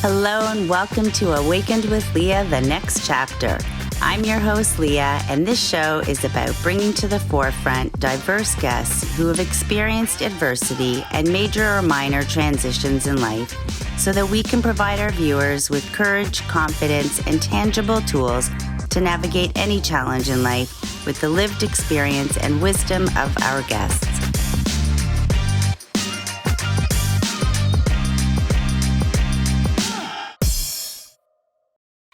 Hello and welcome to Awakened with Lea, the next chapter. I'm your host, Lea, and this show is about bringing to the forefront diverse guests who have experienced adversity and major or minor transitions in life so that we can provide our viewers with courage, confidence, and tangible tools to navigate any challenge in life with the lived experience and wisdom of our guests.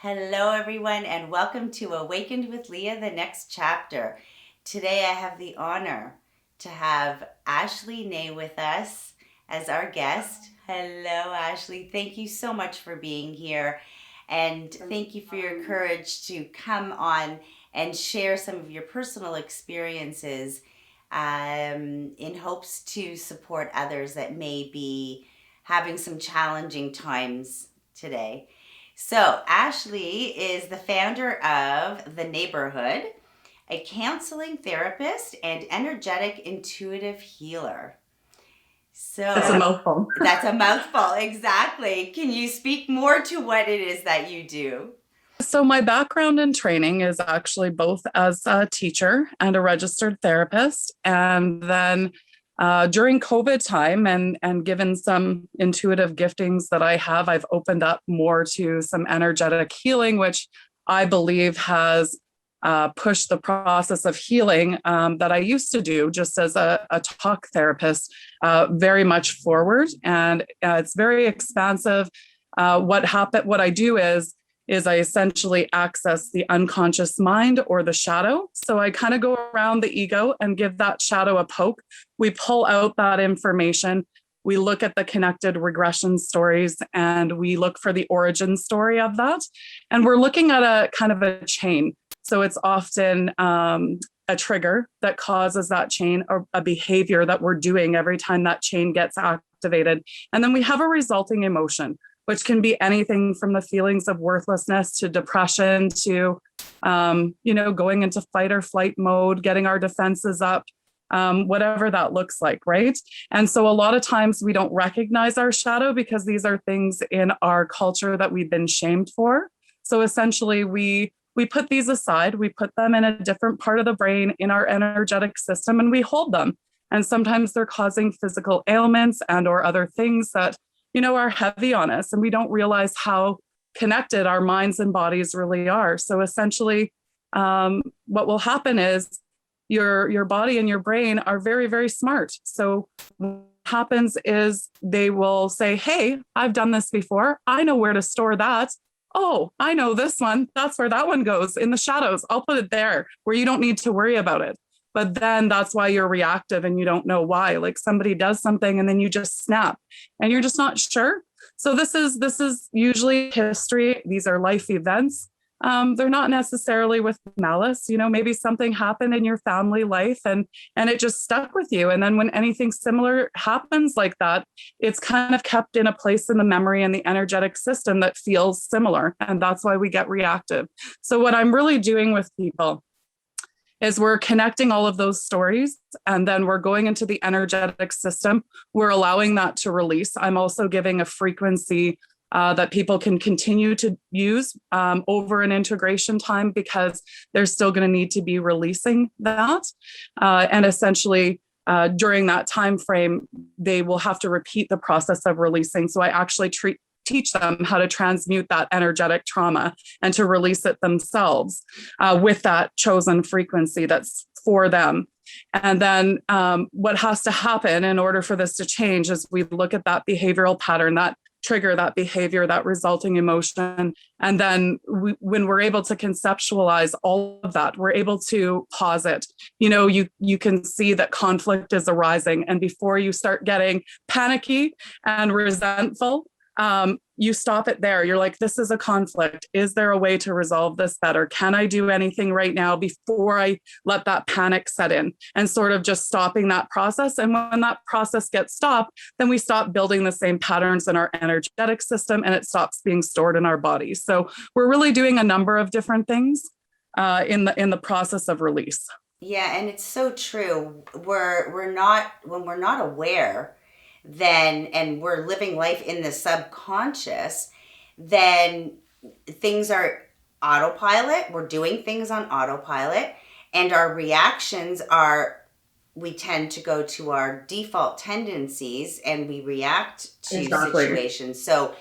Hello, everyone, and welcome to Awakened with Lea, the next chapter. Today, I have the honor to have Ashley Nay with us as our guest. Hello, Ashley. Thank you so much for being here, and thank you for your courage to come on and share some of your personal experiences in hopes to support others that may be having some challenging times today. So Ashley is the founder of the NAYborhood, a counseling therapist and energetic intuitive healer. So that's a mouthful. That's a mouthful, exactly. Can you speak more to what it is that you do? So my background and training is actually both as a teacher and a registered therapist. And then during COVID time and given some intuitive giftings that I have, I've opened up more to some energetic healing, which I believe has pushed the process of healing that I used to do just as a talk therapist very much forward. And it's very expansive. What I do is I essentially access the unconscious mind or the shadow. So I kind of go around the ego and give that shadow a poke. We pull out that information. We look at the connected regression stories and we look for the origin story of that. And we're looking at a kind of a chain. So it's often a trigger that causes that chain, or a behavior that we're doing every time that chain gets activated. And then we have a resulting emotion, which can be anything from the feelings of worthlessness to depression to, going into fight or flight mode, getting our defenses up, whatever that looks like, right? And so a lot of times we don't recognize our shadow because these are things in our culture that we've been shamed for. So essentially we put these aside, we put them in a different part of the brain in our energetic system, and we hold them. And sometimes they're causing physical ailments and or other things that are heavy on us, and we don't realize how connected our minds and bodies really are. So essentially, what will happen is your body and your brain are very, very smart. So what happens is they will say, hey, I've done this before. I know where to store that. Oh, I know this one. That's where that one goes, in the shadows. I'll put it there where you don't need to worry about it. But then that's why you're reactive and you don't know why. Like somebody does something and then you just snap and you're just not sure. So this is usually history. These are life events. They're not necessarily with malice. Maybe something happened in your family life and it just stuck with you. And then when anything similar happens like that, it's kind of kept in a place in the memory and the energetic system that feels similar. And that's why we get reactive. So what I'm really doing with people is we're connecting all of those stories, and then we're going into the energetic system. We're allowing that to release. I'm also giving a frequency that people can continue to use over an integration time, because they're still going to need to be releasing that. And essentially, during that time frame, they will have to repeat the process of releasing. So I actually teach them how to transmute that energetic trauma and to release it themselves with that chosen frequency that's for them. And then what has to happen in order for this to change is we look at that behavioral pattern, that trigger, that behavior, that resulting emotion. And then when we're able to conceptualize all of that, we're able to pause it. You can see that conflict is arising. And before you start getting panicky and resentful, you stop it there. You're like, this is a conflict. Is there a way to resolve this better? Can I do anything right now before I let that panic set in? And sort of just stopping that process. And when that process gets stopped, then we stop building the same patterns in our energetic system and it stops being stored in our bodies. So we're really doing a number of different things in the process of release. Yeah, and it's so true. We're not, when we're not aware, then, and we're living life in the subconscious, then things are autopilot. We're doing things on autopilot, and our reactions are, we tend to go to our default tendencies and we react to Exactly. situations. So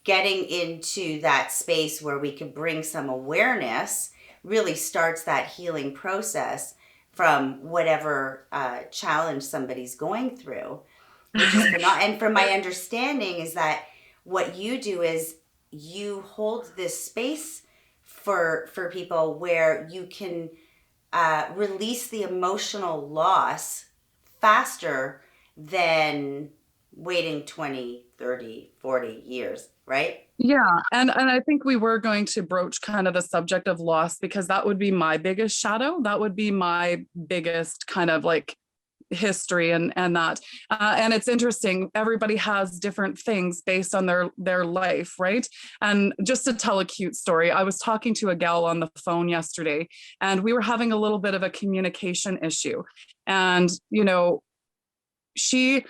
getting into that space where we can bring some awareness really starts that healing process from whatever challenge somebody's going through, which is phenomenal. And from my understanding is that what you do is you hold this space for people where you can release the emotional loss faster than waiting 20, 30, 40 years, right? Yeah, and I think we were going to broach kind of the subject of loss because that would be my biggest shadow. That would be my biggest kind of like history and that and it's interesting, everybody has different things based on their life, right? And just to tell a cute story, I was talking to a gal on the phone yesterday and we were having a little bit of a communication issue, and she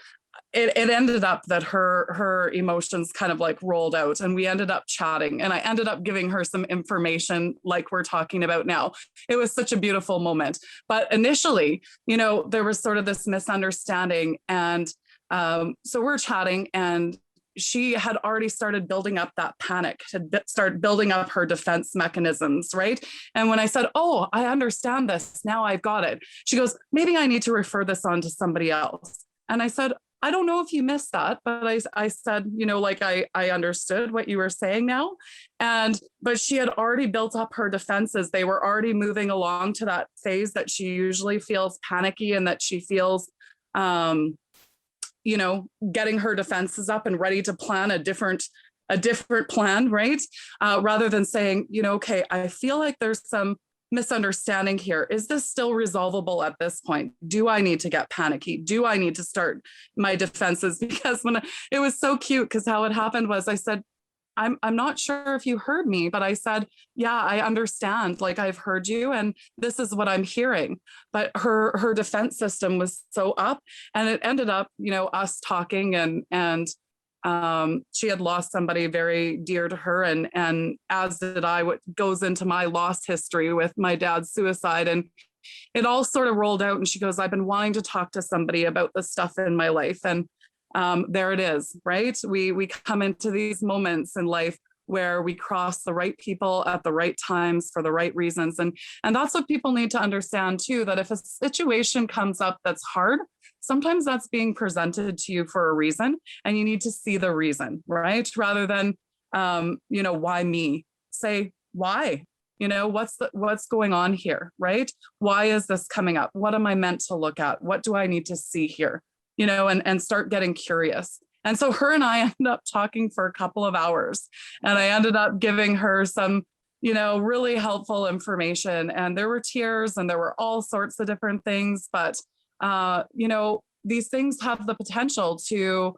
it ended up that her emotions kind of like rolled out and we ended up chatting and I ended up giving her some information like we're talking about now. It was such a beautiful moment. But initially, there was sort of this misunderstanding. And so we're chatting and she had already started building up that panic, had started building up her defense mechanisms, right? And when I said, "Oh, I understand this. Now I've got it," she goes, "Maybe I need to refer this on to somebody else." And I said, "I don't know if you missed that," but I said, like I understood what you were saying now. But she had already built up her defenses. They were already moving along to that phase that she usually feels panicky and that she feels, getting her defenses up and ready to plan a different plan, right? Rather than saying, okay, I feel like there's some misunderstanding here. Is this still resolvable at this point? Do I need to get panicky? Do I need to start my defenses? Because it was so cute, because how it happened was I said, I'm not sure if you heard me, but I said, yeah, I understand. Like, I've heard you and this is what I'm hearing. But her defense system was so up, and it ended up, us talking, and she had lost somebody very dear to her, and as did I, what goes into my loss history with my dad's suicide. And it all sort of rolled out, and she goes, "I've been wanting to talk to somebody about the stuff in my life." And there it is, right? We come into these moments in life where we cross the right people at the right times for the right reasons. And that's what people need to understand too, that if a situation comes up that's hard, sometimes that's being presented to you for a reason, and you need to see the reason, right? Rather than, why me? Say, why? What's going on here, right? Why is this coming up? What am I meant to look at? What do I need to see here? And start getting curious. And so her and I ended up talking for a couple of hours, and I ended up giving her some, really helpful information. And there were tears and there were all sorts of different things. But, these things have the potential to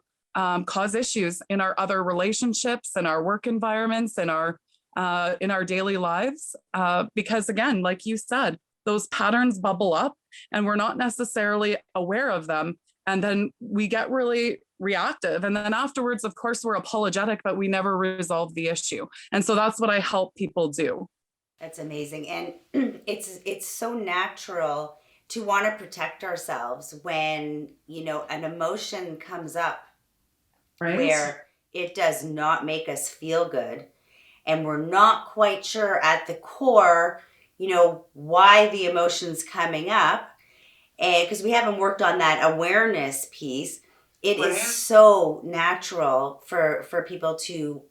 cause issues in our other relationships, in our work environments, in our daily lives. Because again, like you said, those patterns bubble up and we're not necessarily aware of them. And then we get really reactive. And then afterwards, of course, we're apologetic, but we never resolve the issue. And so that's what I help people do. That's amazing. And it's so natural to want to protect ourselves when, an emotion comes up Right. where it does not make us feel good, and we're not quite sure at the core, why the emotion's coming up. And because we haven't worked on that awareness piece, it is so natural for people to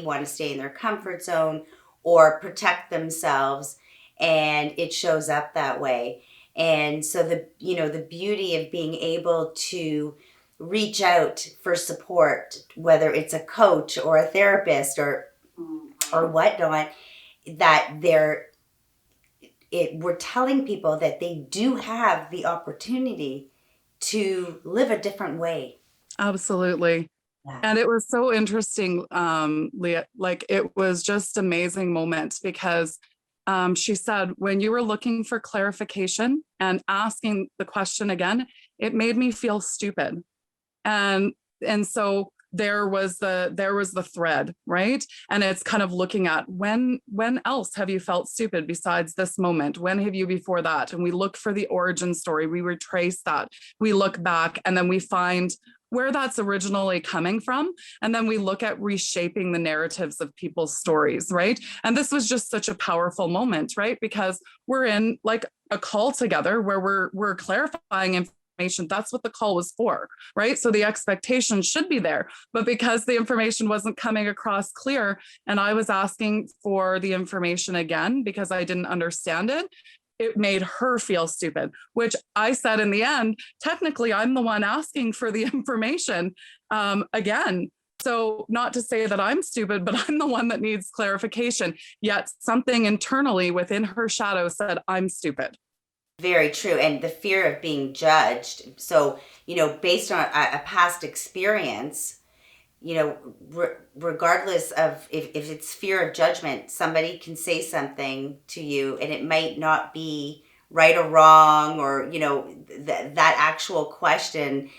want to stay in their comfort zone or protect themselves, and it shows up that way. And so the beauty of being able to reach out for support, whether it's a coach or a therapist or whatnot, that we're telling people that they do have the opportunity to live a different way. Absolutely. Yeah. And it was so interesting, Lea, like it was just amazing moments because she said, when you were looking for clarification and asking the question again, it made me feel stupid. And so there was the thread, right? And it's kind of looking at when else have you felt stupid besides this moment? When have you before that? And we look for the origin story, we retrace that, we look back, and then we find where that's originally coming from. And then we look at reshaping the narratives of people's stories, right? And this was just such a powerful moment, right? Because we're in like a call together where we're clarifying information. That's what the call was for, right? So the expectation should be there. But because the information wasn't coming across clear, and I was asking for the information again because I didn't understand it, it made her feel stupid, which I said in the end, technically, I'm the one asking for the information again. So not to say that I'm stupid, but I'm the one that needs clarification. Yet something internally within her shadow said, I'm stupid. Very true. And the fear of being judged. So, based on a past experience, regardless of if it's fear of judgment, somebody can say something to you and it might not be right or wrong, or, that actual question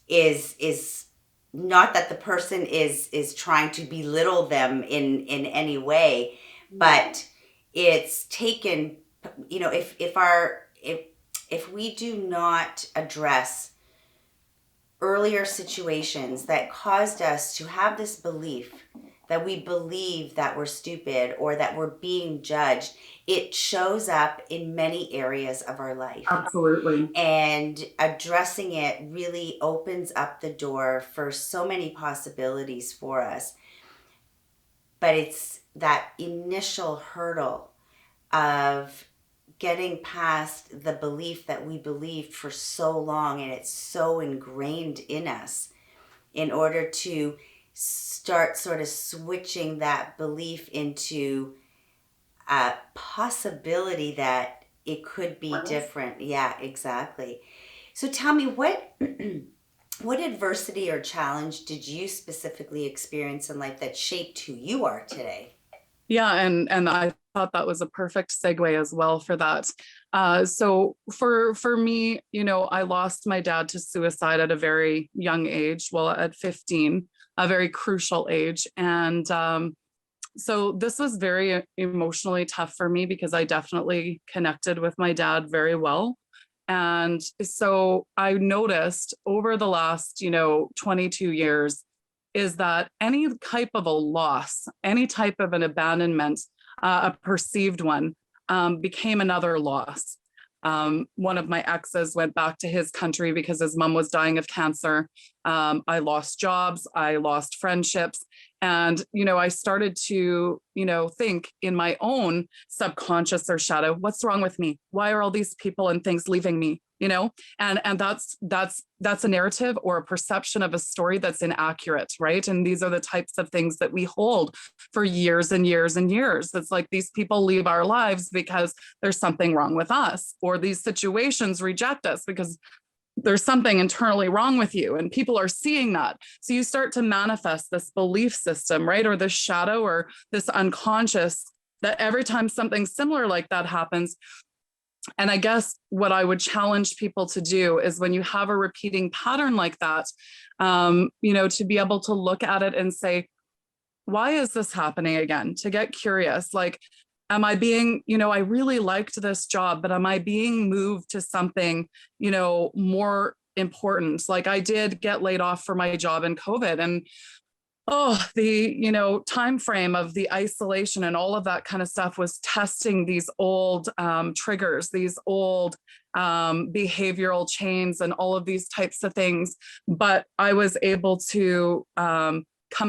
is not that the person is trying to belittle them in any way, but it's taken, if we do not address earlier situations that caused us to have this belief that we believe that we're stupid or that we're being judged, it shows up in many areas of our life. Absolutely. And addressing it really opens up the door for so many possibilities for us. But it's that initial hurdle of getting past the belief that we believed for so long, and it's so ingrained in us, in order to start sort of switching that belief into a possibility that it could be different. Yeah, exactly. So tell me, what what adversity or challenge did you specifically experience in life that shaped who you are today? Yeah, and I thought that was a perfect segue as well for that. So for me, I lost my dad to suicide at a very young age, well, at 15, a very crucial age. And so this was very emotionally tough for me because I definitely connected with my dad very well. And so I noticed over the last, 22 years, is that any type of a loss, any type of an abandonment, a perceived one, became another loss. One of my exes went back to his country because his mom was dying of cancer. I lost jobs, I lost friendships. And, I started to, think in my own subconscious or shadow, what's wrong with me? Why are all these people and things leaving me? And that's a narrative or a perception of a story that's inaccurate, right? And these are the types of things that we hold for years and years and years. It's like these people leave our lives because there's something wrong with us, or these situations reject us because there's something internally wrong with you, and people are seeing that. So you start to manifest this belief system, right? Or this shadow or this unconscious, that every time something similar like that happens. And I guess what I would challenge people to do is when you have a repeating pattern like that, to be able to look at it and say, why is this happening again? To get curious, like, am I being, I really liked this job, but am I being moved to something, more important? Like I did get laid off for my job in COVID, and the time frame of the isolation and all of that kind of stuff was testing these old triggers, these old behavioral chains and all of these types of things. But I was able to come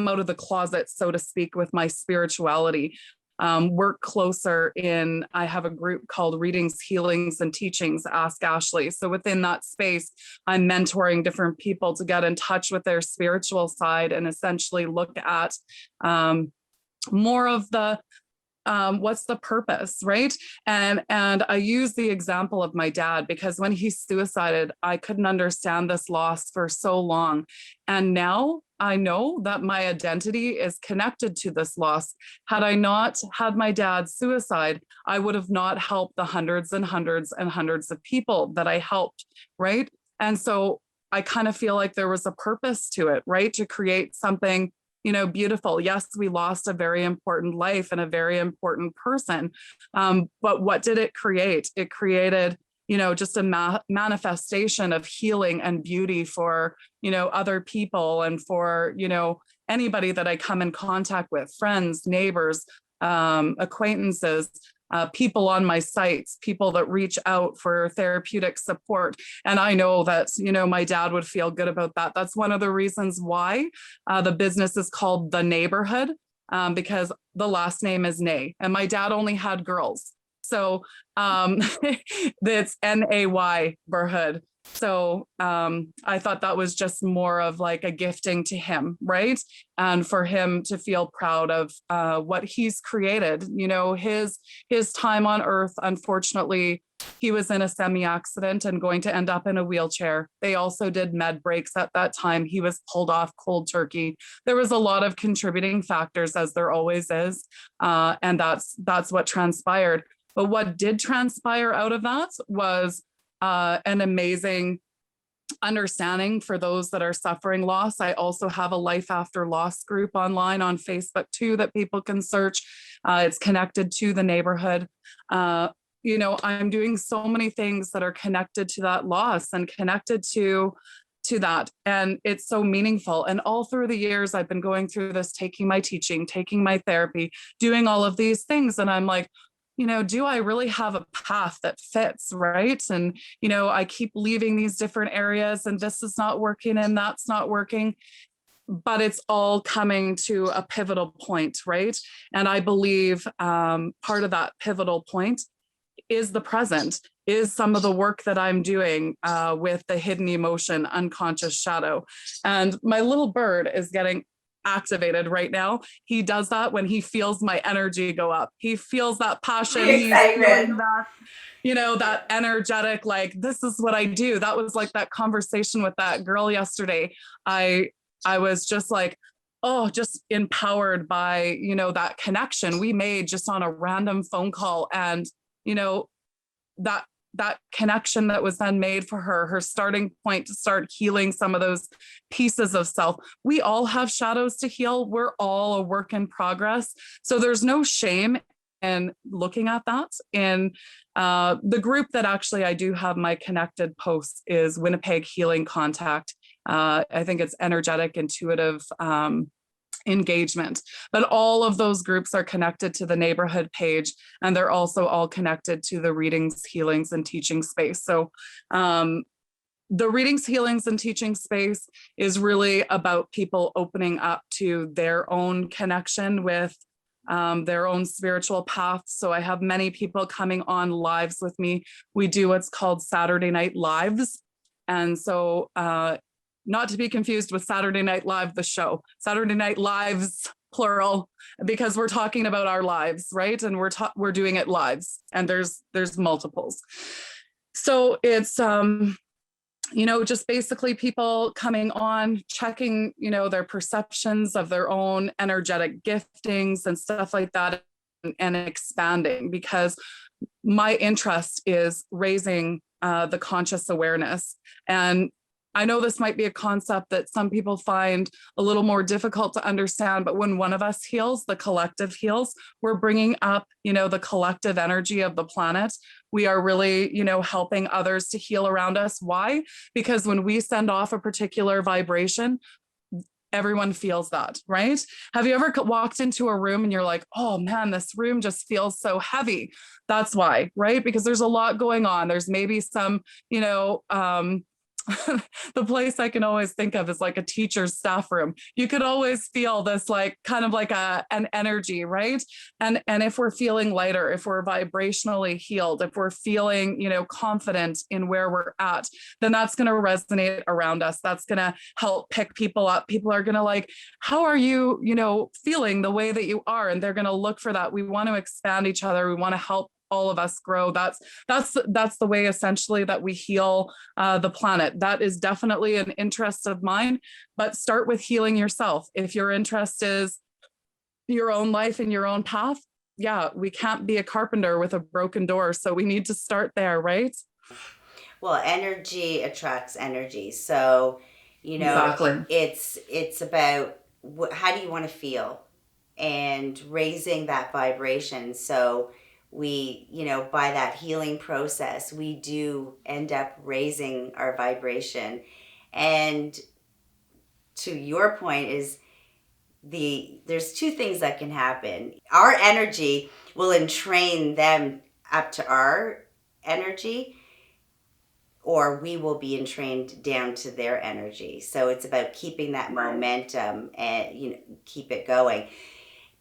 out of the closet, so to speak, with my spirituality. Work closer in, I have a group called Readings, Healings, and Teachings, Ask Ashley. So within that space, I'm mentoring different people to get in touch with their spiritual side and essentially look at more of the what's the purpose, right? And I use the example of my dad because when he suicided, I couldn't understand this loss for so long. And now I know that my identity is connected to this loss. Had I not had my dad's suicide, I would have not helped the hundreds and hundreds and hundreds of people that I helped, right? And so I kind of feel like there was a purpose to it, right? To create something, beautiful. Yes, we lost a very important life and a very important person. But what did it create? It created, just a manifestation of healing and beauty for, other people and for, anybody that I come in contact with, friends, neighbors, acquaintances, people on my sites, people that reach out for therapeutic support. And I know that, my dad would feel good about that. That's one of the reasons why the business is called The NAYborhood, because the last name is Nay. And my dad only had girls. So it's NAYborhood. So I thought that was just more of like a gifting to him, right? And for him to feel proud of what he's created. His time on earth, unfortunately, he was in a semi-accident and going to end up in a wheelchair. They also did med breaks at that time. He was pulled off cold turkey. There was a lot of contributing factors, as there always is. And that's what transpired. But what did transpire out of that was an amazing understanding for those that are suffering loss. I also have a life after loss group online on Facebook too that people can search. It's connected to the NAYborhood. I'm doing so many things that are connected to that loss and connected to that. And it's so meaningful. And all through the years, I've been going through this, taking my teaching, taking my therapy, doing all of these things. And I'm like, do I really have a path that fits, right? And, I keep leaving these different areas and this is not working and that's not working, but it's all coming to a pivotal point, right? And I believe part of that pivotal point is the present, is some of the work that I'm doing with the hidden emotion, unconscious shadow. And my little bird is getting activated right now. He does that when he feels my energy go up. He feels that passion. He's feeling that, that energetic, like, this is what I do. That was like that conversation with that girl yesterday. I was just like, just empowered by, that connection we made just on a random phone call. And, that connection that was then made for her starting point to start healing some of those pieces of self. We all have shadows to heal. We're all a work in progress. So there's no shame in looking at that. And the group that actually I do have my connected posts is Winnipeg Healing Contact. I think it's energetic, intuitive, engagement, but all of those groups are connected to the NAYborhood page, and they're also all connected to the readings, healings, and teaching space. So the readings, healings, and teaching space is really about people opening up to their own connection with their own spiritual path. So I have many people coming on lives with me. We do what's called Saturday Night Lives. And so not to be confused with Saturday Night Live, the show. Saturday Night Lives, plural, because we're talking about our lives, right? And we're doing it lives, and there's multiples. So it's just basically people coming on, checking, their perceptions of their own energetic giftings and stuff like that, and expanding, because my interest is raising the conscious awareness. And I know this might be a concept that some people find a little more difficult to understand, but when one of us heals, the collective heals. We're bringing up, the collective energy of the planet. We are really, helping others to heal around us. Why? Because when we send off a particular vibration, everyone feels that, right? Have you ever walked into a room and you're like, oh man, this room just feels so heavy? That's why, right? Because there's a lot going on. There's maybe some, the place I can always think of is like a teacher's staff room. You could always feel this like kind of like an energy, right? And if we're feeling lighter, if we're vibrationally healed, if we're feeling, confident in where we're at, then that's going to resonate around us. That's going to help pick people up. People are going to like, how are you, feeling the way that you are? And they're going to look for that. We want to expand each other. We want to help all of us grow. That's the way essentially that we heal the planet. That is definitely an interest of mine, but start with healing yourself. If your interest is your own life and your own path, yeah, we can't be a carpenter with a broken door. So we need to start there, right? Well, energy attracts energy. So, Exactly. it's about how do you want to feel and raising that vibration. So, by that healing process, we do end up raising our vibration. And to your point is there's two things that can happen. Our energy will entrain them up to our energy, or we will be entrained down to their energy. So it's about keeping that momentum and keep it going.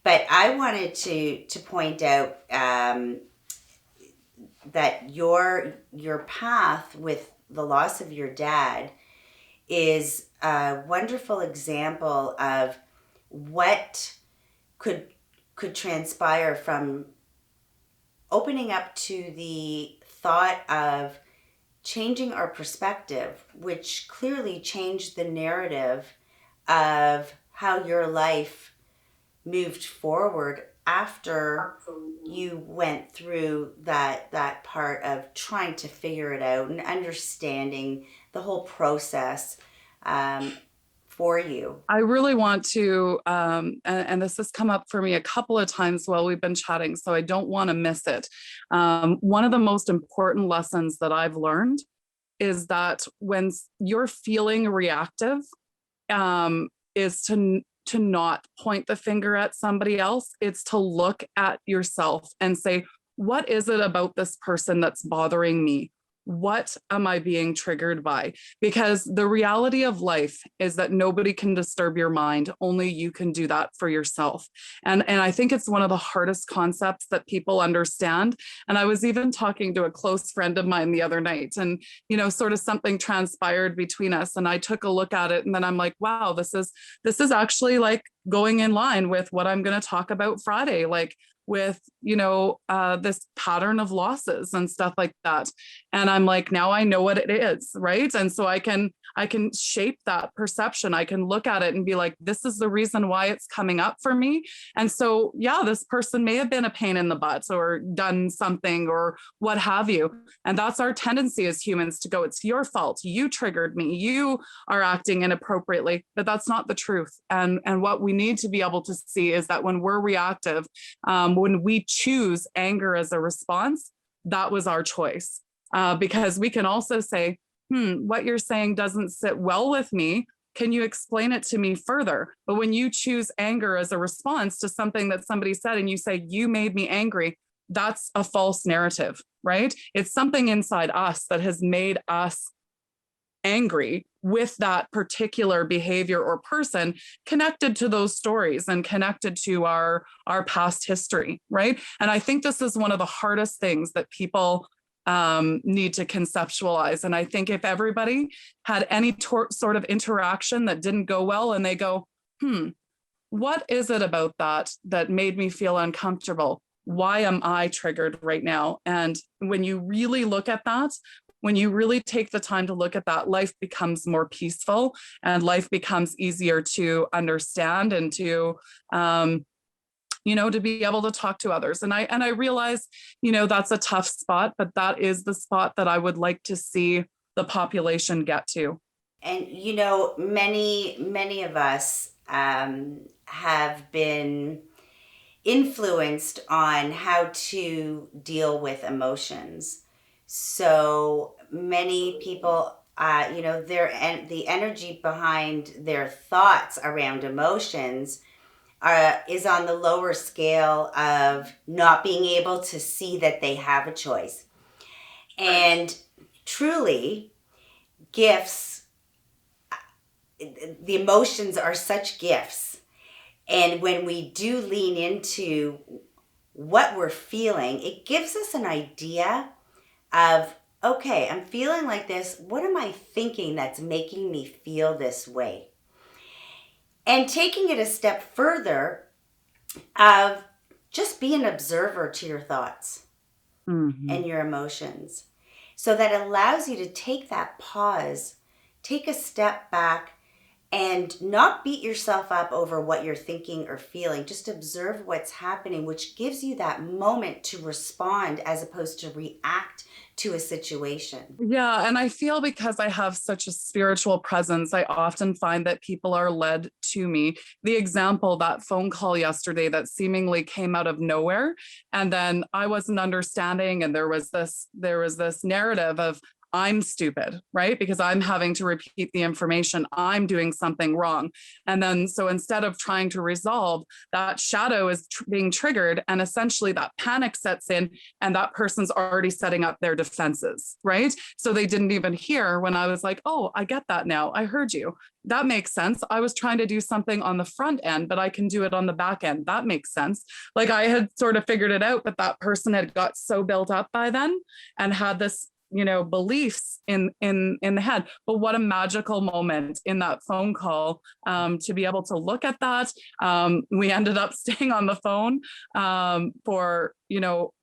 But I wanted to point out that your path with the loss of your dad is a wonderful example of what could transpire from opening up to the thought of changing our perspective, which clearly changed the narrative of how your life moved forward after you went through that part of trying to figure it out and understanding the whole process for you. I really want to, and this has come up for me a couple of times while we've been chatting, so I don't want to miss it. One of the most important lessons that I've learned is that when you're feeling reactive, is to not point the finger at somebody else. It's to look at yourself and say, what is it about this person that's bothering me? What am I being triggered by? Because the reality of life is that nobody can disturb your mind. Only you can do that for yourself. And I think it's one of the hardest concepts that people understand. And I was even talking to a close friend of mine the other night, and sort of something transpired between us. And I took a look at it, and then I'm like, wow, this is actually like going in line with what I'm going to talk about Friday, like with this pattern of losses and stuff like that. And I'm like, now I know what it is, right? And so I can shape that perception. I can look at it and be like, this is the reason why it's coming up for me. And so yeah, this person may have been a pain in the butt or done something or what have you. And that's our tendency as humans to go, it's your fault, you triggered me, you are acting inappropriately. But that's not the truth. And what we need to be able to see is that when we're reactive, when we choose anger as a response, that was our choice. Because we can also say, what you're saying doesn't sit well with me. Can you explain it to me further? But when you choose anger as a response to something that somebody said and you say, you made me angry, that's a false narrative, right? It's something inside us that has made us angry with that particular behavior or person, connected to those stories and connected to our past history, right? And I think this is one of the hardest things that people need to conceptualize. And I think if everybody had any sort of interaction that didn't go well and they go, what is it about that made me feel uncomfortable? Why am I triggered right now? And when you really look at that, when you really take the time to look at that, life becomes more peaceful and life becomes easier to understand and to to be able to talk to others. And I realize, that's a tough spot, but that is the spot that I would like to see the population get to. And many of us have been influenced on how to deal with emotions. So many people, the energy behind their thoughts around emotions is on the lower scale of not being able to see that they have a choice. And truly, gifts, the emotions are such gifts. And when we do lean into what we're feeling, it gives us an idea of, okay, I'm feeling like this. What am I thinking that's making me feel this way? And taking it a step further of just be an observer to your thoughts and your emotions. So that allows you to take that pause, take a step back, and not beat yourself up over what you're thinking or feeling. Just observe what's happening, which gives you that moment to respond as opposed to react to a situation. Yeah, and I feel because I have such a spiritual presence, I often find that people are led to me. The example, that phone call yesterday that seemingly came out of nowhere, and then I wasn't understanding, and there was this narrative of I'm stupid, right? Because I'm having to repeat the information, I'm doing something wrong. And then so instead of trying to resolve, that shadow is being triggered, and essentially that panic sets in, and that person's already setting up their defenses, right? So they didn't even hear when I was like, oh, I get that now. I heard you. That makes sense. I was trying to do something on the front end, but I can do it on the back end. That makes sense. Like I had sort of figured it out, but that person had got so built up by then and had this beliefs in the head. But what a magical moment in that phone call, to be able to look at that. We ended up staying on the phone for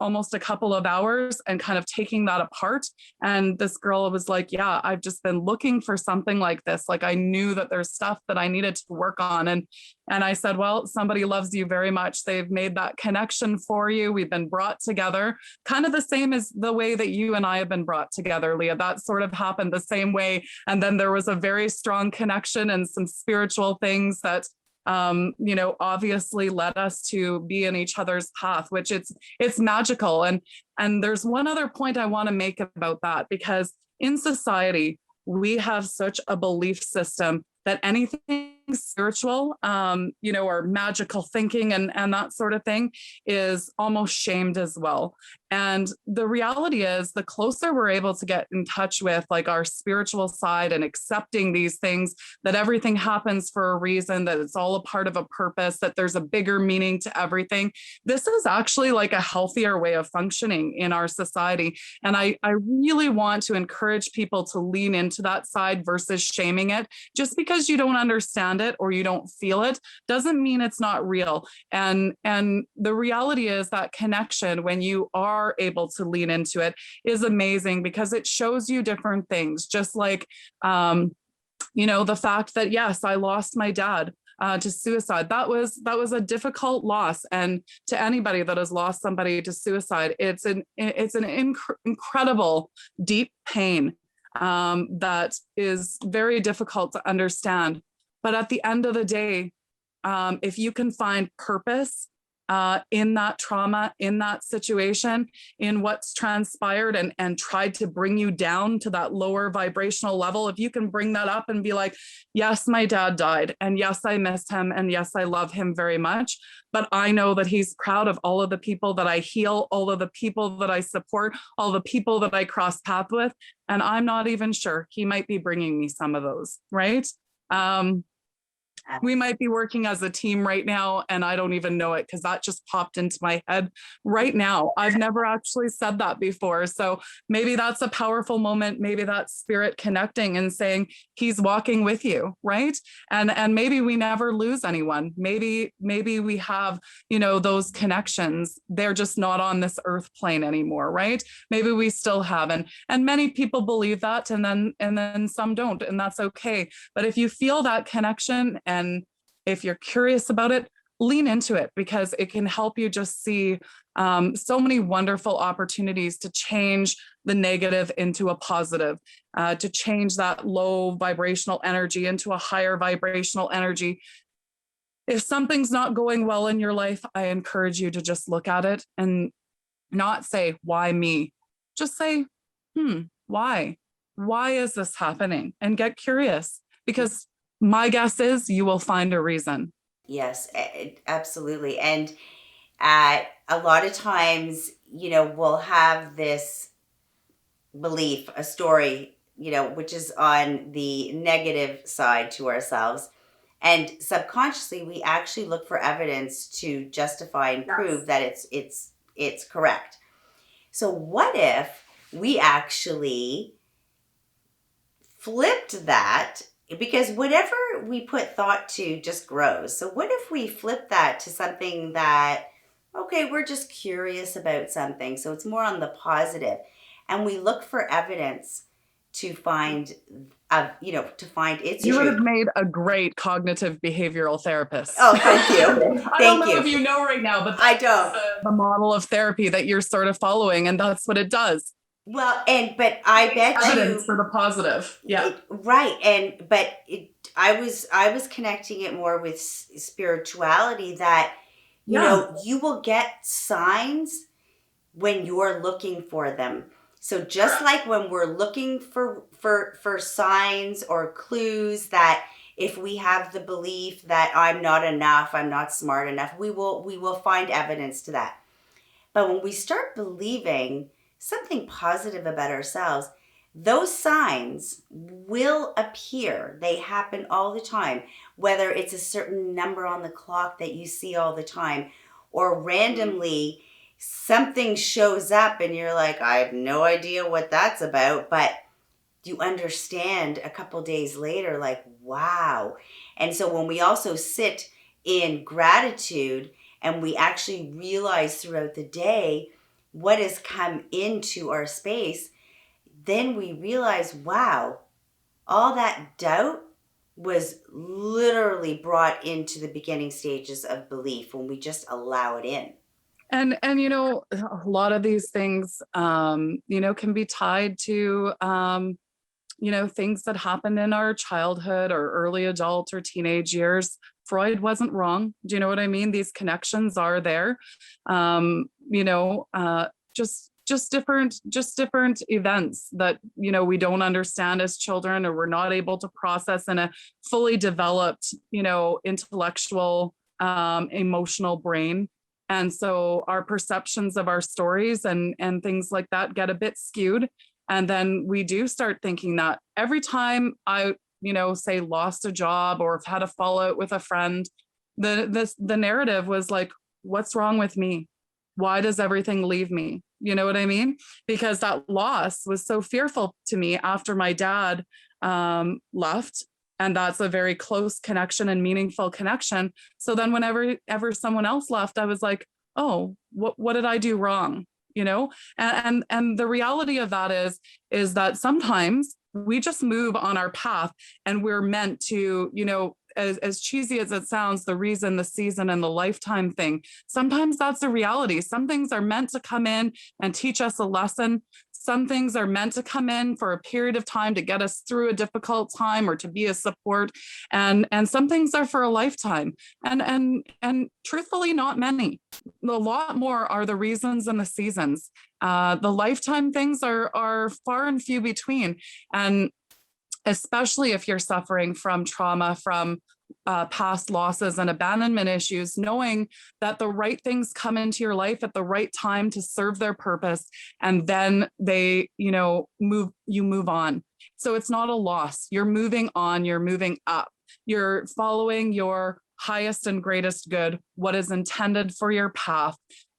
almost a couple of hours and kind of taking that apart. And this girl was like, yeah, I've just been looking for something like this. Like I knew that there's stuff that I needed to work on. And I said, well, somebody loves you very much. They've made that connection for you. We've been brought together, kind of the same as the way that you and I have been brought together, Lea. That sort of happened the same way. And then there was a very strong connection and some spiritual things that obviously led us to be in each other's path, which it's magical. And there's one other point I want to make about that, because in society, we have such a belief system that anything spiritual, or magical thinking and that sort of thing is almost shamed as well. And the reality is, the closer we're able to get in touch with like our spiritual side and accepting these things, that everything happens for a reason, that it's all a part of a purpose, that there's a bigger meaning to everything. This is actually like a healthier way of functioning in our society. And I really want to encourage people to lean into that side versus shaming it. Just because you don't understand it or you don't feel it doesn't mean it's not real. And the reality is that connection, when you are able to lean into it, is amazing, because it shows you different things. Just like the fact that, yes, I lost my dad to suicide. That was a difficult loss, and to anybody that has lost somebody to suicide, it's an incredible deep pain that is very difficult to understand. But at the end of the day, if you can find purpose in that trauma, in that situation, in what's transpired, and tried to bring you down to that lower vibrational level, if you can bring that up and be like, yes, my dad died, and yes, I miss him, and yes, I love him very much, but I know that he's proud of all of the people that I heal, all of the people that I support, all the people that I cross paths with, and I'm not even sure he might be bringing me some of those, right? We might be working as a team right now, and I don't even know it, because that just popped into my head right now. I've never actually said that before. So maybe that's a powerful moment. Maybe that's spirit connecting and saying he's walking with you, right? And maybe we never lose anyone. Maybe we have, those connections. They're just not on this earth plane anymore, right? Maybe we still have. And many people believe that, and then some don't, and that's okay. But if you feel that connection, and if you're curious about it, lean into it, because it can help you just see so many wonderful opportunities to change the negative into a positive, to change that low vibrational energy into a higher vibrational energy. If something's not going well in your life, I encourage you to just look at it and not say, why me? Just say, why? Why is this happening? And get curious, because my guess is you will find a reason. Yes, absolutely. And a lot of times, we'll have this belief, a story, which is on the negative side to ourselves. And subconsciously, we actually look for evidence to justify and prove that it's correct. So what if we actually flipped that? Because whatever we put thought to just grows. So what if we flip that to something that, okay, we're just curious about something, so it's more on the positive, and we look for evidence to find, to find its You would truth. have made a great cognitive behavioral therapist. Oh, thank you. I Thank don't know you. if you know right now, but I don't. the model of therapy that you're sort of following, and that's what it does. Well, but I bet Evidence you for the positive. Yeah. right. I was connecting it more with spirituality, that you will get signs when you're looking for them. So just like when we're looking for signs or clues, that if we have the belief that I'm not enough, I'm not smart enough, we will find evidence to that. But when we start believing something positive about ourselves, those signs will appear. They happen all the time, whether it's a certain number on the clock that you see all the time, or randomly something shows up and you're like, I have no idea what that's about, but you understand a couple days later, like, wow. And so when we also sit in gratitude and we actually realize throughout the day what has come into our space, then we realize, wow, all that doubt was literally brought into the beginning stages of belief when we just allow it in. And a lot of these things can be tied to things that happened in our childhood or early adult or teenage years. Freud wasn't wrong. Do you know what I mean? These connections are there. Just different events that we don't understand as children, or we're not able to process in a fully developed intellectual emotional brain. And so our perceptions of our stories and things like that get a bit skewed. And then we do start thinking that every time I, say lost a job or have had a fallout with a friend, the narrative was like, what's wrong with me? Why does everything leave me? You know what I mean? Because that loss was so fearful to me after my dad left. And that's a very close connection and meaningful connection. So then whenever someone else left, I was like, oh, what did I do wrong? And the reality of that is that sometimes we just move on our path, and we're meant to, as cheesy as it sounds, the reason, the season, and the lifetime thing, sometimes that's a reality. Some things are meant to come in and teach us a lesson. Some things are meant to come in for a period of time to get us through a difficult time or to be a support. And some things are for a lifetime. And truthfully, not many. A lot more are the reasons and the seasons. The lifetime things are far and few between. And especially if you're suffering from trauma, from past losses and abandonment issues, knowing that the right things come into your life at the right time to serve their purpose, and then they, move on. So it's not a loss. You're moving on, you're moving up, you're following your highest and greatest good, what is intended for your path.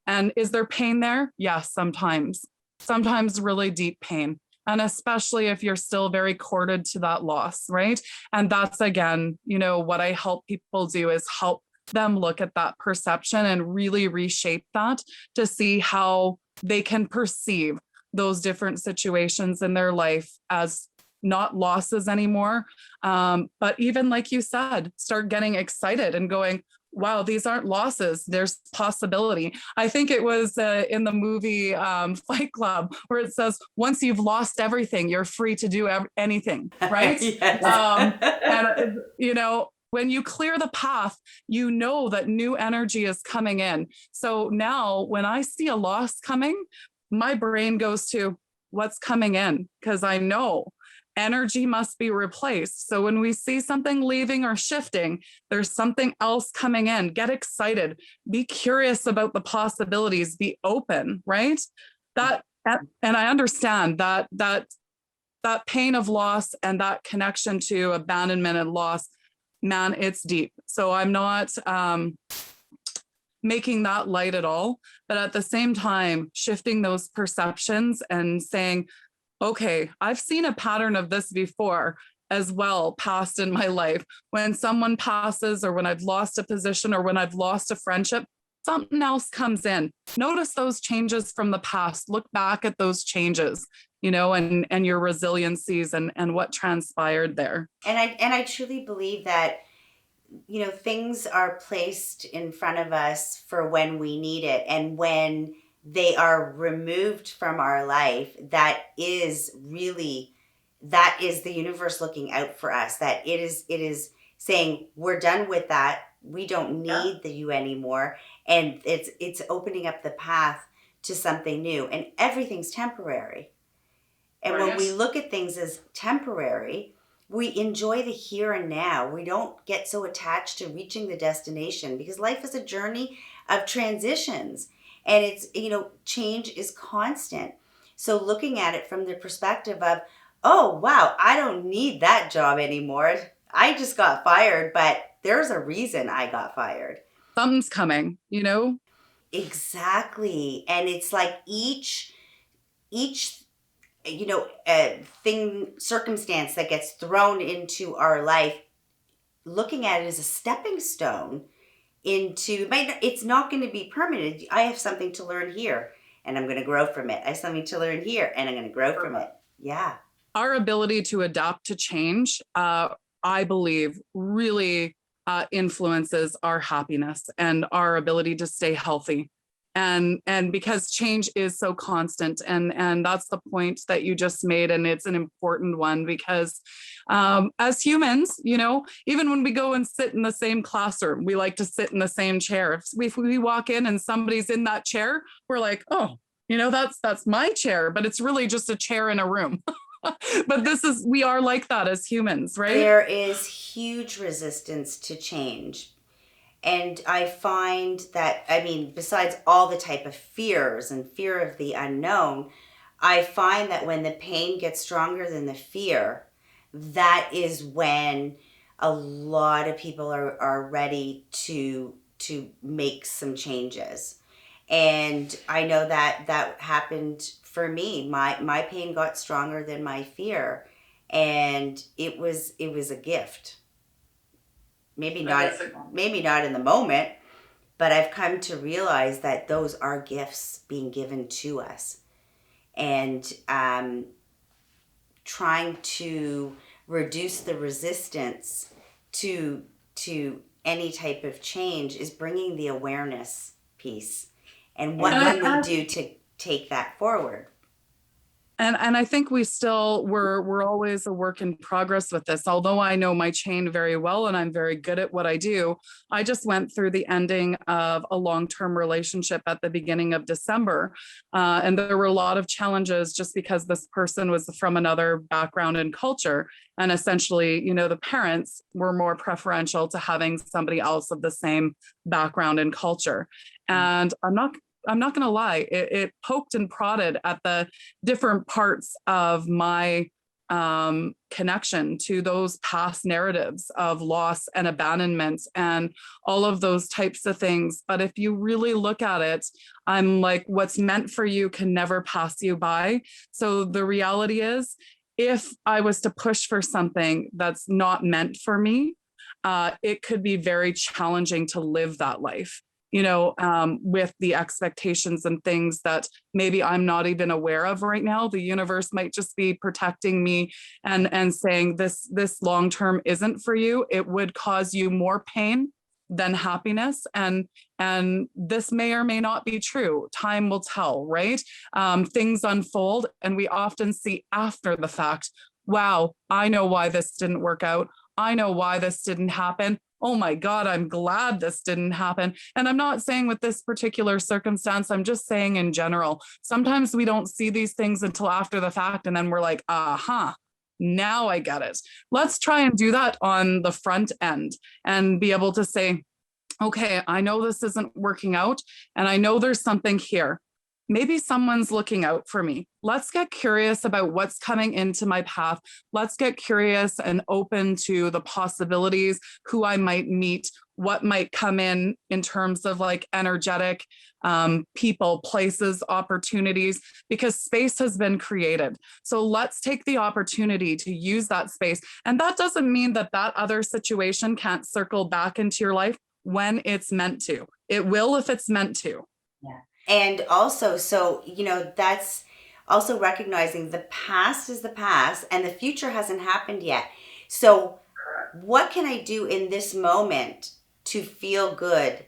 And is there pain there? Yes, sometimes really deep pain. And especially if you're still very corded to that loss, right? And that's, again, what I help people do is help them look at that perception and really reshape that to see how they can perceive those different situations in their life as not losses anymore. But even like you said, start getting excited and going, wow, these aren't losses. There's possibility. I think it was in the movie Fight Club, where it says, once you've lost everything, you're free to do anything, right? And, when you clear the path, that new energy is coming in. So now when I see a loss coming, my brain goes to what's coming in, because I know energy must be replaced. So when we see something leaving or shifting, there's something else coming in. Get excited. Be curious about the possibilities. Be open, right? And I understand that pain of loss and that connection to abandonment and loss, man, it's deep. So I'm not making that light at all. But at the same time, shifting those perceptions and saying, okay, I've seen a pattern of this before as well, past in my life. When someone passes, or when I've lost a position, or when I've lost a friendship, something else comes in. Notice those changes from the past. Look back at those changes, and your resiliencies and what transpired there. And I truly believe that, things are placed in front of us for when we need it. And when they are removed from our life, that is the universe looking out for us. That it is saying, we're done with that. We don't need you anymore. And it's opening up the path to something new. And everything's temporary. And when we look at things as temporary, we enjoy the here and now. We don't get so attached to reaching the destination, because life is a journey of transitions, and it's, change is constant. So looking at it from the perspective of, oh, wow, I don't need that job anymore. I just got fired, but there's a reason I got fired. Something's coming, Exactly. And it's like each circumstance that gets thrown into our life, looking at it as a stepping stone into, it's not going to be permanent. I have something to learn here, and I'm going to grow from it. I have something to learn here, and I'm going to grow from it. Yeah. Our ability to adapt to change, I believe, really influences our happiness and our ability to stay healthy. And because change is so constant, and that's the point that you just made, and it's an important one, because as humans, even when we go and sit in the same classroom, we like to sit in the same chair. If we walk in and somebody's in that chair, we're like, oh, that's my chair, but it's really just a chair in a room. But we are like that as humans, right? There is huge resistance to change. And I find that, besides all the type of fears and fear of the unknown, I find that when the pain gets stronger than the fear, that is when a lot of people are ready to make some changes. And I know that happened for me. My pain got stronger than my fear, and it was a gift. Maybe not in the moment, but I've come to realize that those are gifts being given to us. And trying to reduce the resistance to any type of change is bringing the awareness piece. And what can we do to take that forward? And I think we're always a work in progress with this. Although I know my chain very well and I'm very good at what I do, I just went through the ending of a long-term relationship at the beginning of December. And there were a lot of challenges just because this person was from another background and culture. And essentially, the parents were more preferential to having somebody else of the same background and culture. And I'm not going to lie, it poked and prodded at the different parts of my connection to those past narratives of loss and abandonment and all of those types of things. But if you really look at it, I'm like, what's meant for you can never pass you by. So the reality is, if I was to push for something that's not meant for me, it could be very challenging to live that life. With the expectations and things that maybe I'm not even aware of right now. The universe might just be protecting me and saying this long-term isn't for you. It would cause you more pain than happiness. And this may or may not be true. Time will tell, right? Things unfold, and we often see after the fact, wow, I know why this didn't work out. I know why this didn't happen. Oh my God, I'm glad this didn't happen. And I'm not saying with this particular circumstance, I'm just saying in general. Sometimes we don't see these things until after the fact, and then we're like, aha, now I get it. Let's try and do that on the front end and be able to say, okay, I know this isn't working out, and I know there's something here. Maybe someone's looking out for me. Let's get curious about what's coming into my path. Let's get curious and open to the possibilities, who I might meet, what might come in terms of like energetic people, places, opportunities, because space has been created. So let's take the opportunity to use that space. And that doesn't mean that other situation can't circle back into your life when it's meant to. It will if it's meant to. Yeah. And also, so, that's also recognizing the past is the past and the future hasn't happened yet. So, what can I do in this moment to feel good,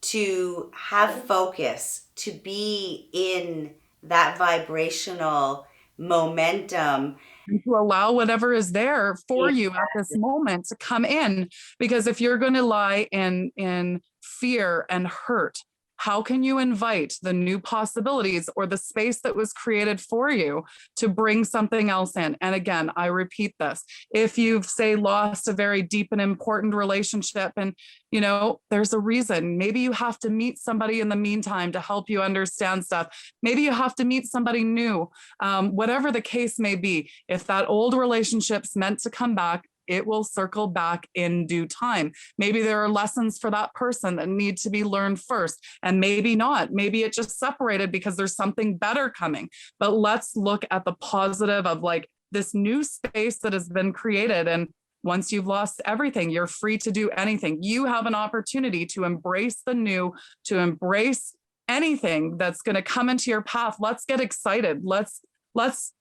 to have focus, to be in that vibrational momentum? And to allow whatever is there for you at this moment to come in. Because if you're going to lie in fear and hurt, how can you invite the new possibilities or the space that was created for you to bring something else in? And again, I repeat this. If you've, say, lost a very deep and important relationship, and there's a reason. Maybe you have to meet somebody in the meantime to help you understand stuff. Maybe you have to meet somebody new. Whatever the case may be, if that old relationship's meant to come back, it will circle back in due time. Maybe there are lessons for that person that need to be learned first, and maybe not. Maybe it just separated because there's something better coming. But let's look at the positive of like this new space that has been created. And once you've lost everything, you're free to do anything. You have an opportunity to embrace the new, to embrace anything that's going to come into your path. Let's get excited. Let's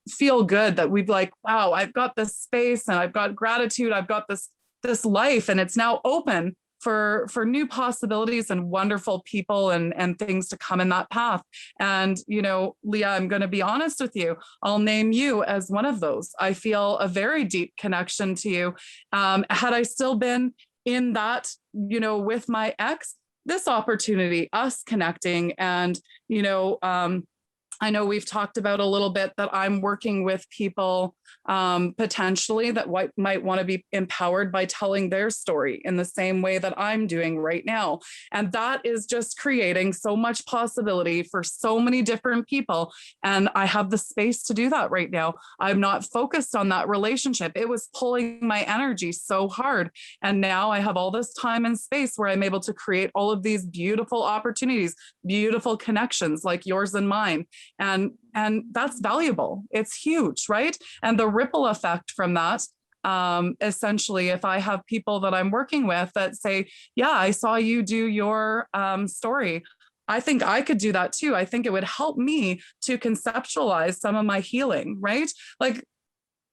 feel good that we've like, wow, I've got this space and I've got gratitude. I've got this life, and it's now open for new possibilities and wonderful people and things to come in that path. And, Lea, I'm going to be honest with you. I'll name you as one of those. I feel a very deep connection to you. Had I still been in that, with my ex, this opportunity, us connecting and, I know we've talked about a little bit that I'm working with people potentially that might want to be empowered by telling their story in the same way that I'm doing right now. And that is just creating so much possibility for so many different people. And I have the space to do that right now. I'm not focused on that relationship. It was pulling my energy so hard. And now I have all this time and space where I'm able to create all of these beautiful opportunities, beautiful connections like yours and mine. And that's valuable. It's huge, right? And the ripple effect from that, essentially, if I have people that I'm working with that say, yeah, I saw you do your story, I think I could do that too. I think it would help me to conceptualize some of my healing, right? Like,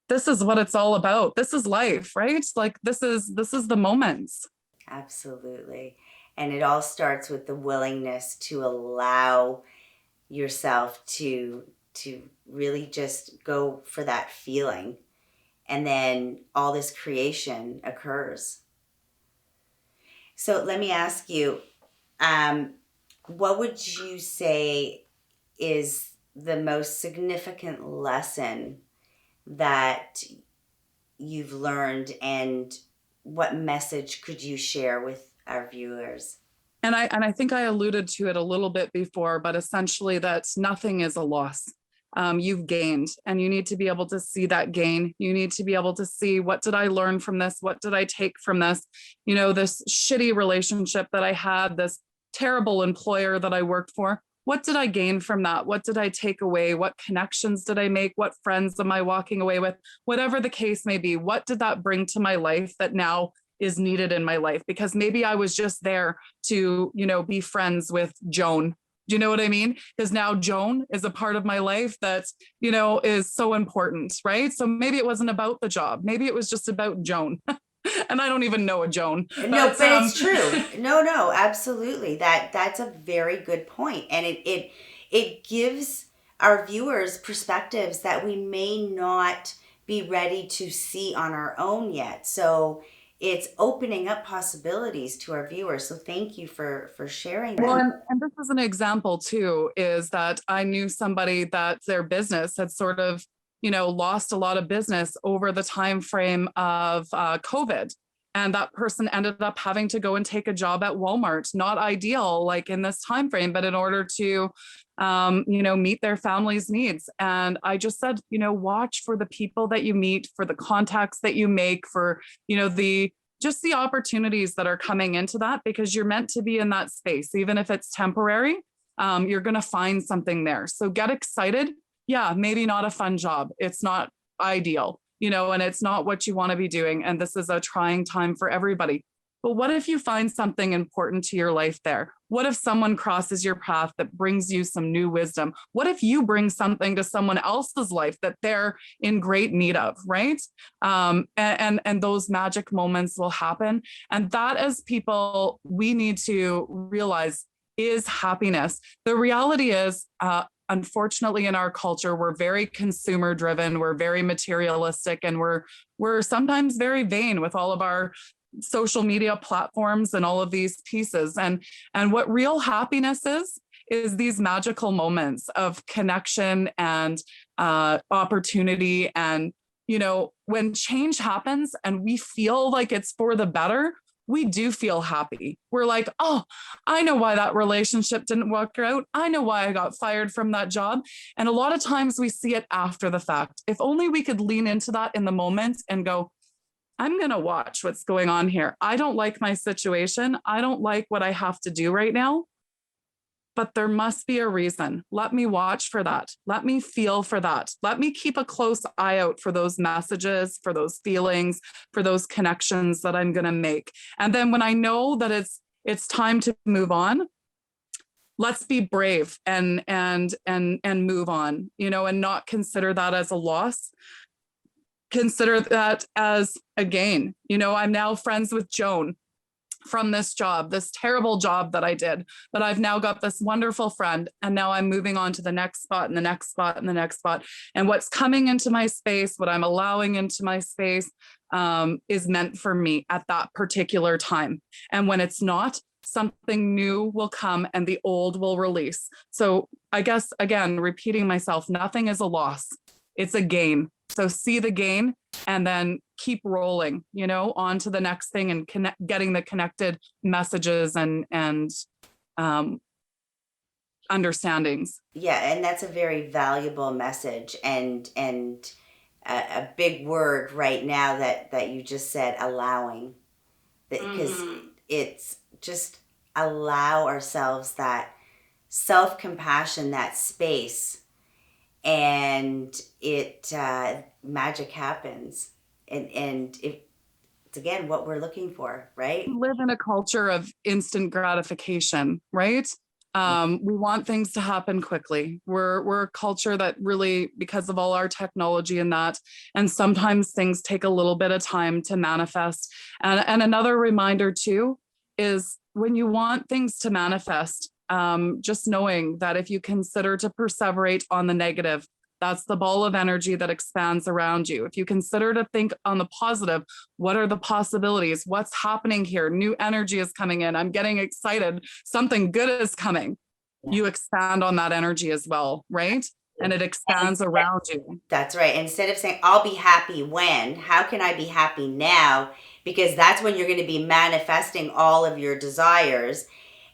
this is what it's all about. This is life, right? Like, this is the moments. Absolutely. And it all starts with the willingness to allow yourself to really just go for that feeling, and then all this creation occurs. So let me ask you, what would you say is the most significant lesson that you've learned, and what message could you share with our viewers? And I think I alluded to it a little bit before, but essentially that nothing is a loss. You've gained, and you need to be able to see that gain. You need to be able to see, what did I learn from this? What did I take from this? This shitty relationship that I had, this terrible employer that I worked for. What did I gain from that? What did I take away? What connections did I make? What friends am I walking away with? Whatever the case may be, what did that bring to my life that now is needed in my life? Because maybe I was just there to, be friends with Joan. Do you know what I mean? Because now Joan is a part of my life that, is so important, right? So maybe it wasn't about the job. Maybe it was just about Joan. And I don't even know a Joan. No, but it's true. No, absolutely. That's a very good point. And it gives our viewers perspectives that we may not be ready to see on our own yet. So it's opening up possibilities to our viewers. So thank you for sharing that. Well, and this is an example too, is that I knew somebody that their business had sort of, lost a lot of business over the time frame of COVID. And that person ended up having to go and take a job at Walmart. Not ideal, like in this time frame, but in order to, meet their family's needs. And I just said, watch for the people that you meet, for the contacts that you make, for, the opportunities that are coming into that, because you're meant to be in that space, even if it's temporary. You're going to find something there. So get excited. Yeah, maybe not a fun job. It's not ideal, and it's not what you want to be doing. And this is a trying time for everybody. But what if you find something important to your life there? What if someone crosses your path that brings you some new wisdom? What if you bring something to someone else's life that they're in great need of, right? And those magic moments will happen. And that, as people, we need to realize is happiness. The reality is, unfortunately, in our culture, we're very consumer driven, we're very materialistic, and we're sometimes very vain with all of our social media platforms and all of these pieces. And what real happiness is these magical moments of connection and opportunity. And when change happens and we feel like it's for the better, we do feel happy. We're like, oh, I know why that relationship didn't work out. I know why I got fired from that job. And a lot of times we see it after the fact. If only we could lean into that in the moment and go, I'm going to watch what's going on here. I don't like my situation. I don't like what I have to do right now, but there must be a reason. Let me watch for that. Let me feel for that. Let me keep a close eye out for those messages, for those feelings, for those connections that I'm going to make. And then when I know that it's time to move on, let's be brave and move on, and not consider that as a loss. Consider that as a gain. I'm now friends with Joan from this job, this terrible job that I did, but I've now got this wonderful friend, and now I'm moving on to the next spot and the next spot and the next spot. And what's coming into my space, what I'm allowing into my space, is meant for me at that particular time. And when it's not, something new will come and the old will release. So I guess, again, repeating myself, nothing is a loss. It's a gain. So see the gain and then keep rolling, on to the next thing and getting the connected messages and understandings. Yeah, and that's a very valuable message, and a big word right now that you just said, allowing, because it's just allow ourselves that self-compassion, that space, and it magic happens, and it's again what we're looking for, right? We live in a culture of instant gratification, right? We want things to happen quickly. We're a culture that really, because of all our technology and sometimes things take a little bit of time to manifest. And another reminder too is when you want things to manifest, just knowing that if you consider to perseverate on the negative, that's the ball of energy that expands around you. If you consider to think on the positive, what are the possibilities? What's happening here? New energy is coming in. I'm getting excited. Something good is coming. Yeah. You expand on that energy as well, right? And it expands around you. That's right. Instead of saying, I'll be happy when, how can I be happy now? Because that's when you're going to be manifesting all of your desires.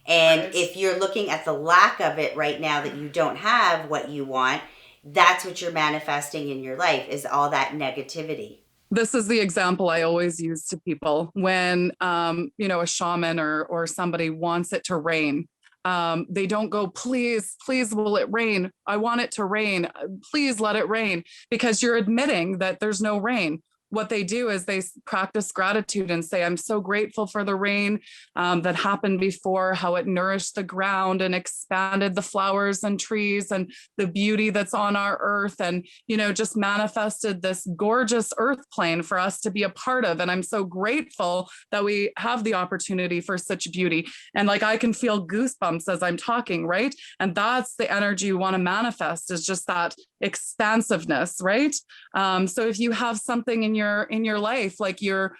And right. If you're looking at the lack of it right now, that you don't have what you want, that's what you're manifesting in your life, is all that negativity. This is the example I always use to people when, a shaman or somebody wants it to rain. They don't go, please, will it rain? I want it to rain. Please let it rain, because you're admitting that there's no rain. What they do is they practice gratitude and say, I'm so grateful for the rain that happened before, how it nourished the ground and expanded the flowers and trees and the beauty that's on our earth, and, just manifested this gorgeous earth plane for us to be a part of. And I'm so grateful that we have the opportunity for such beauty. And I can feel goosebumps as I'm talking, right? And that's the energy you want to manifest, is just that expansiveness, right? So if you have something in your life, like you're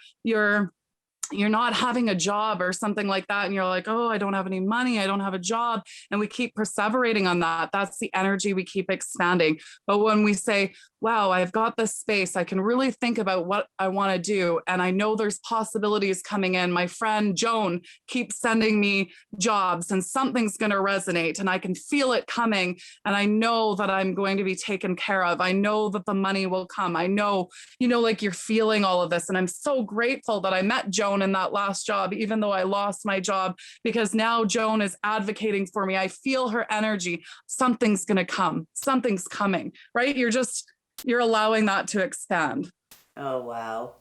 not having a job or something like that, and you're like, oh, I don't have any money, I don't have a job, and we keep perseverating on that, that's the energy we keep expanding. But when we say, wow, I've got this space, I can really think about what I want to do, and I know there's possibilities coming in, my friend Joan keeps sending me jobs and something's going to resonate, and I can feel it coming, and I know that I'm going to be taken care of, I know that the money will come, I know, you're feeling all of this. And I'm so grateful that I met Joan in that last job, even though I lost my job, because now Joan is advocating for me. I feel her energy. Something's going to come. Something's coming, right? You're allowing that to expand. Oh, wow.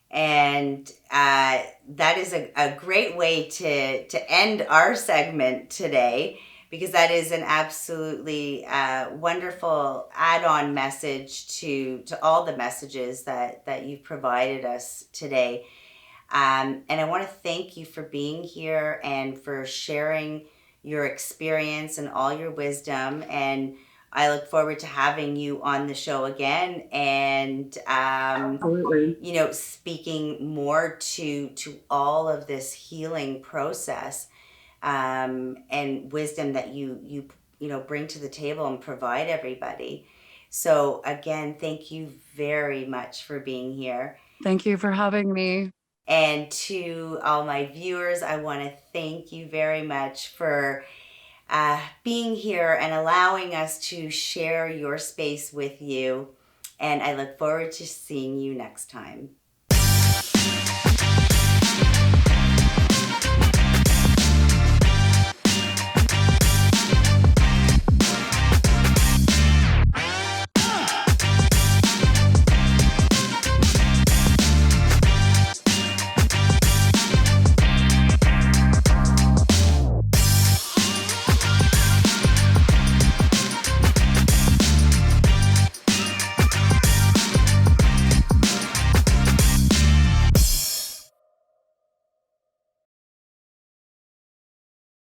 And that is a great way to end our segment today, because that is an absolutely wonderful add-on message to all the messages that you've provided us today. And I want to thank you for being here and for sharing your experience and all your wisdom. And I look forward to having you on the show again, and Absolutely. speaking more to all of this healing process, and wisdom that you bring to the table and provide everybody. So again, thank you very much for being here. Thank you for having me. And to all my viewers, I want to thank you very much for being here and allowing us to share your space with you. And I look forward to seeing you next time.